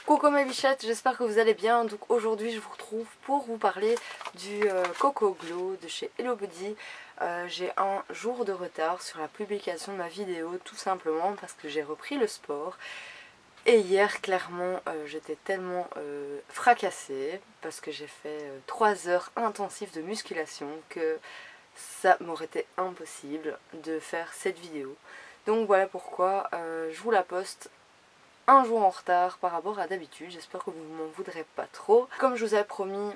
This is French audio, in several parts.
Coucou mes bichettes, j'espère que vous allez bien. Donc aujourd'hui je vous retrouve pour vous parler du Coco Glow de chez Hello Body. J'ai un jour de retard sur la publication de ma vidéo, tout simplement parce que j'ai repris le sport. Et hier clairement j'étais tellement fracassée parce que j'ai fait 3 heures intensives de musculation que ça m'aurait été impossible de faire cette vidéo. Donc voilà pourquoi je vous la poste un jour en retard par rapport à d'habitude. J'espère que vous m'en voudrez pas trop. Comme je vous avais promis,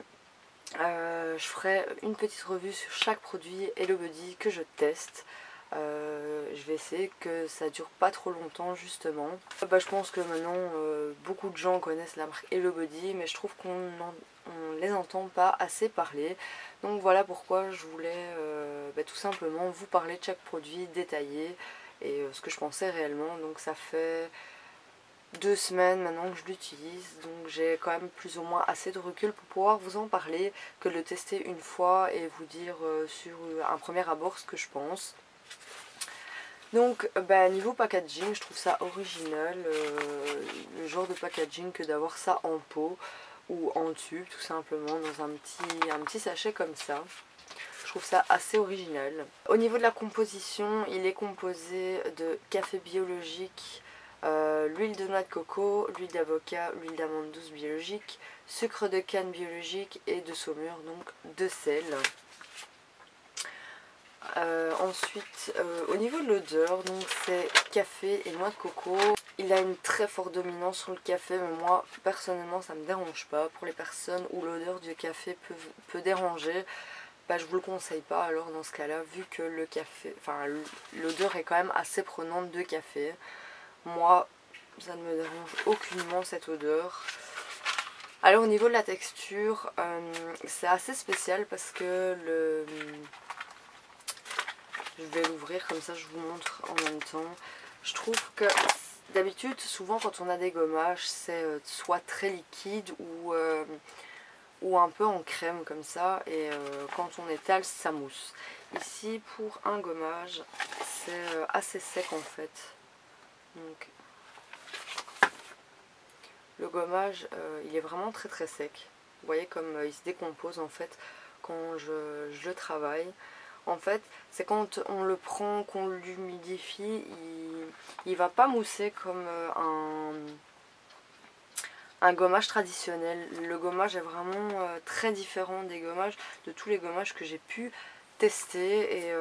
je ferai une petite revue sur chaque produit Hello Body que je teste. Je vais essayer que ça dure pas trop longtemps justement. Je pense que maintenant beaucoup de gens connaissent la marque Hello Body, mais je trouve qu'on les entend pas assez parler. Donc voilà pourquoi je voulais tout simplement vous parler de chaque produit détaillé et ce que je pensais réellement. Donc ça fait 2 semaines maintenant que je l'utilise, donc j'ai quand même plus ou moins assez de recul pour pouvoir vous en parler, que de le tester une fois et vous dire sur un premier abord ce que je pense. Donc niveau packaging, je trouve ça original, le genre de packaging que d'avoir ça en pot ou en tube tout simplement dans un petit sachet comme ça. Je trouve ça assez original. Au niveau de la composition, il est composé de café biologique, l'huile de noix de coco, l'huile d'avocat, l'huile d'amande douce biologique, sucre de canne biologique et de saumure, donc de sel. Ensuite, au niveau de l'odeur, donc c'est café et noix de coco. Il a une très forte dominance sur le café, mais moi personnellement ça me dérange pas. Pour les personnes où l'odeur du café peut déranger, je vous le conseille pas alors dans ce cas-là, vu que le café, l'odeur est quand même assez prenante de café. Moi, ça ne me dérange aucunement cette odeur. Alors au niveau de la texture, c'est assez spécial parce que je vais l'ouvrir comme ça, je vous montre en même temps. Je trouve que d'habitude, souvent quand on a des gommages, c'est soit très liquide ou un peu en crème comme ça, et quand on étale ça mousse. Ici pour un gommage c'est assez sec en fait, donc le gommage il est vraiment très très sec. Vous voyez comme il se décompose en fait quand je le travaille. En fait c'est quand on le prend, qu'on l'humidifie, il va pas mousser comme un gommage traditionnel. Le gommage est vraiment très différent des gommages, de tous les gommages que j'ai pu tester, et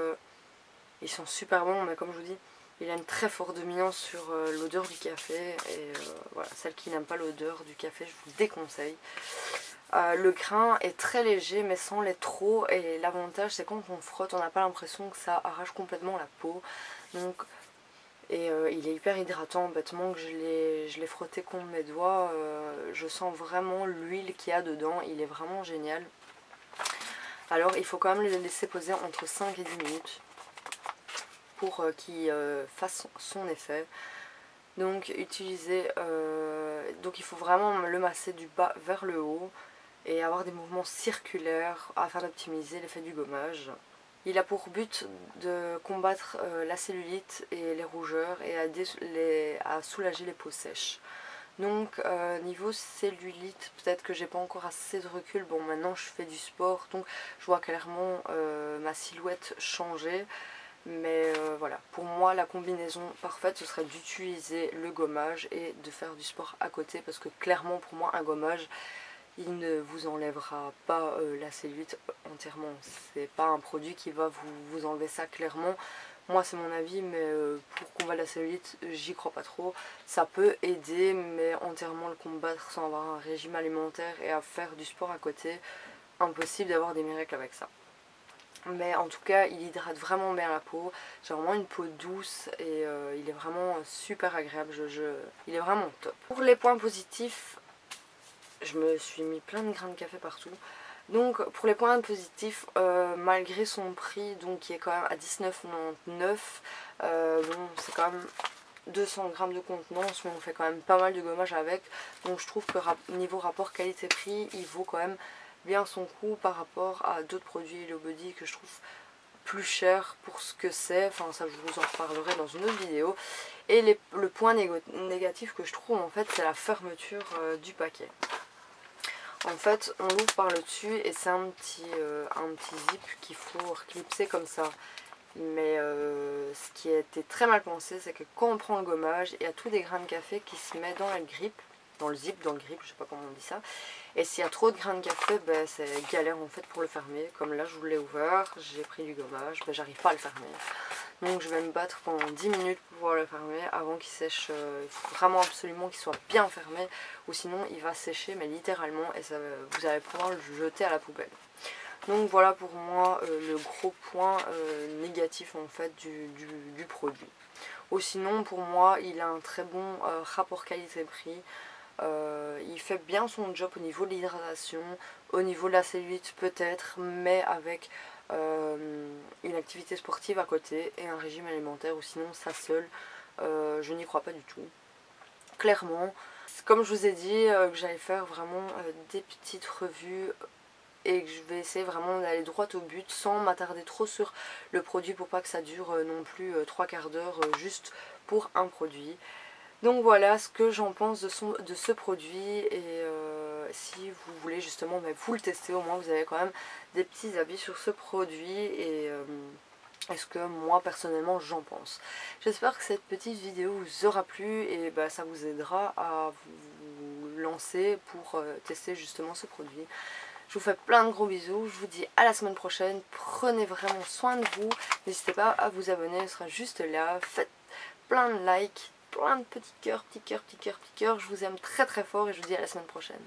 ils sont super bons, mais comme je vous dis, il a une très forte dominance sur l'odeur du café, et voilà, celles qui n'aiment pas l'odeur du café, je vous déconseille. Le grain est très léger mais sans l'être trop, et l'avantage c'est quand on frotte, on n'a pas l'impression que ça arrache complètement la peau. Donc il est hyper hydratant, bêtement que je l'ai frotté contre mes doigts, je sens vraiment l'huile qu'il y a dedans, il est vraiment génial. Alors il faut quand même le laisser poser entre 5 et 10 minutes pour qu'il fasse son effet. Donc donc il faut vraiment le masser du bas vers le haut et avoir des mouvements circulaires afin d'optimiser l'effet du gommage. Il a pour but de combattre la cellulite et les rougeurs et à soulager les peaux sèches. Donc niveau cellulite, peut-être que j'ai pas encore assez de recul. Bon, maintenant je fais du sport, donc je vois clairement ma silhouette changer. Mais voilà, pour moi la combinaison parfaite ce serait d'utiliser le gommage et de faire du sport à côté, parce que clairement pour moi un gommage il ne vous enlèvera pas la cellulite entièrement. C'est pas un produit qui va vous enlever ça clairement. Moi c'est mon avis, mais pour combattre la cellulite j'y crois pas trop. Ça peut aider, mais entièrement le combattre sans avoir un régime alimentaire et à faire du sport à côté, impossible d'avoir des miracles avec ça. Mais en tout cas il hydrate vraiment bien la peau. J'ai vraiment une peau douce et il est vraiment super agréable. Il est vraiment top. Pour les points positifs, je me suis mis plein de grains de café partout. Donc pour les points positifs, malgré son prix donc qui est quand même à 19,99 €, bon, c'est quand même 200 grammes de contenance, mais on fait quand même pas mal de gommage avec. Donc je trouve que niveau rapport qualité-prix, il vaut quand même bien son coup par rapport à d'autres produits Hello Body que je trouve plus cher pour ce que c'est, enfin ça je vous en reparlerai dans une autre vidéo. Et le point négatif que je trouve en fait, c'est la fermeture du paquet. En fait on l'ouvre par le dessus et c'est un petit zip qu'il faut reclipser comme ça. Mais ce qui a été très mal pensé, c'est que quand on prend le gommage, il y a tous des grains de café qui se mettent dans le grip, dans le zip, dans le grip, je sais pas comment on dit ça. Et s'il y a trop de grains de café, ben, c'est galère en fait pour le fermer. Comme là je vous l'ai ouvert, j'ai pris du gommage, ben, j'arrive pas à le fermer. Donc je vais me battre pendant 10 minutes pour pouvoir le fermer avant qu'il sèche. Il faut vraiment absolument qu'il soit bien fermé, ou sinon il va sécher mais littéralement et ça, vous allez pouvoir le jeter à la poubelle. Donc voilà pour moi le gros point négatif en fait du produit. Ou sinon pour moi il a un très bon rapport qualité-prix. Il fait bien son job au niveau de l'hydratation, au niveau de la cellulite peut-être, mais avec une activité sportive à côté et un régime alimentaire, ou sinon ça seul, je n'y crois pas du tout. Clairement, comme je vous ai dit que j'allais faire vraiment des petites revues et que je vais essayer vraiment d'aller droit au but sans m'attarder trop sur le produit pour pas que ça dure non plus 3/4 d'heure juste pour un produit. Donc voilà ce que j'en pense de ce produit, et si vous voulez justement vous le tester, au moins vous avez quand même des petits avis sur ce produit et ce que moi personnellement j'en pense. J'espère que cette petite vidéo vous aura plu et ça vous aidera à vous lancer pour tester justement ce produit. Je vous fais plein de gros bisous, je vous dis à la semaine prochaine, prenez vraiment soin de vous, n'hésitez pas à vous abonner, ce sera juste là, faites plein de likes, plein de petits cœurs, petits cœurs, petits cœurs, petits cœurs, je vous aime très très fort et je vous dis à la semaine prochaine.